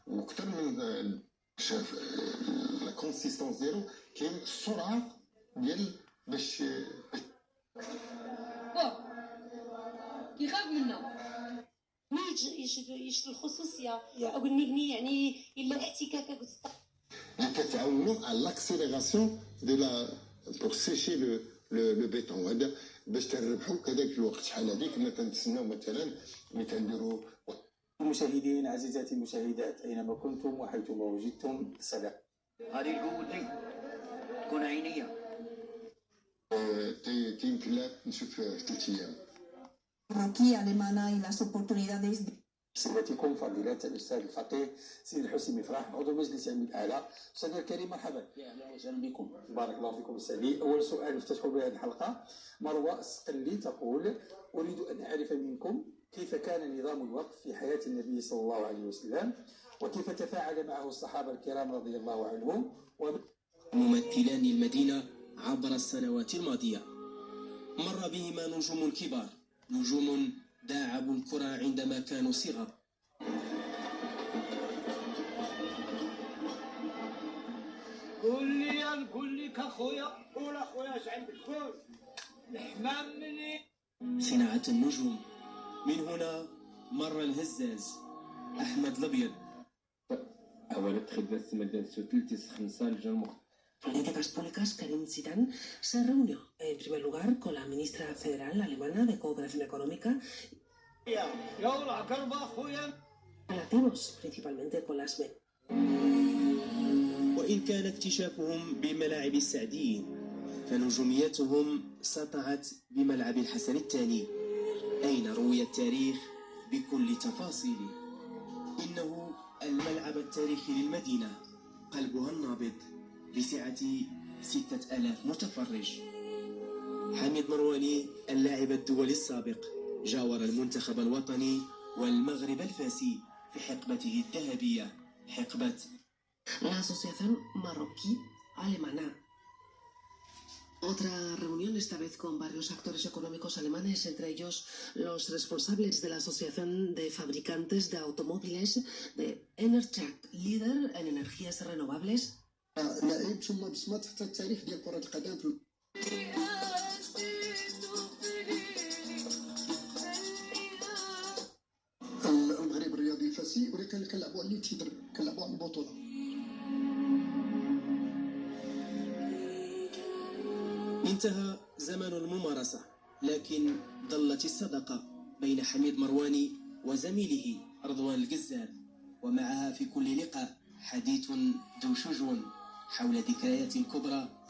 واكثر من شاف لا كونسيستونس ديالو كاين السرعه ديال باش يخاف منا ما يشد الخصوصيه او المبني يعني الا الاحتكاك اللي كتعاونوا على لاكسيليراسيون دو لا بور سيشي لو بيتون. هذا باش تربحوا كذاك الوقت. شحال هذيك كنا تنتسناو مثلا ملي تنديروا. المشاهدين عزيزاتي المشاهدات اينما كنتم وحيثما وجدتم سلام. هذه القوة تكون عينية يمكن لا نشوف في 3 أيام. Aquí Alemana y las oportunidades de سيداتكم فضيلة الأستاذ الفقيه سيد الحسين مفرح عضو مجلس العلم الأعلى. أستاذنا الكريم مرحبا. يا أهلا وسهلا بكم. بارك الله فيكم أستاذي. أول سؤال نفتتح به هذه الحلقة. مروة السقلي تقول: أريد أن أعرف منكم كيف كان نظام الوقف في حياة النبي صلى الله عليه وسلم، وكيف تفاعل معه الصحابة الكرام رضي الله عنهم ممثلان المدينة عبر السنوات الماضية. مر بهما نجوم كبار، نجوم داعبوا الكرة عندما كانوا صغار. قول لك أخويا، قول أخويا اش عندك؟ قول الحمام مني. صناعة النجوم. من هنا مر الهزاز أحمد الأبيض. Ahora trident semedden sutil tis 5 الجنوب. Políticas públicas, Karim Zidane se reunió en primer lugar con la ministra federal alemana de Cooperación Económica, relativos principalmente con las وإن كان اكتشافهم بملاعب السعديين، فنجوميتهم سطعت بملعب الحسن الثاني، أين روي التاريخ بكل تفاصيله. إنه الملعب التاريخي للمدينة، قلبها النابض بسعة 6000 متفرج. حميد مرواني اللاعب الدولي السابق جاور المنتخب الوطني والمغرب الفاسي في حقبته الذهبية، حقبة La Asociación Marroquí Alemana. Otra reunión, esta vez con varios actores económicos alemanes, entre ellos los responsables de la Asociación de Fabricantes de Automóviles de Enertrack, líder en energías renovables. لعيب ثم بصمات حتى التاريخ ديال كرة القدم في المغرب الرياضي الفاسي، ولكن كنلعبوا على التيتر، كنلعبوا على البطولة. انتهى زمن الممارسة، لكن ظلت الصداقة بين حميد مرواني وزميله رضوان القزال، ومعها في كل لقاء حديث ذو شجون حول ذكريات كبرى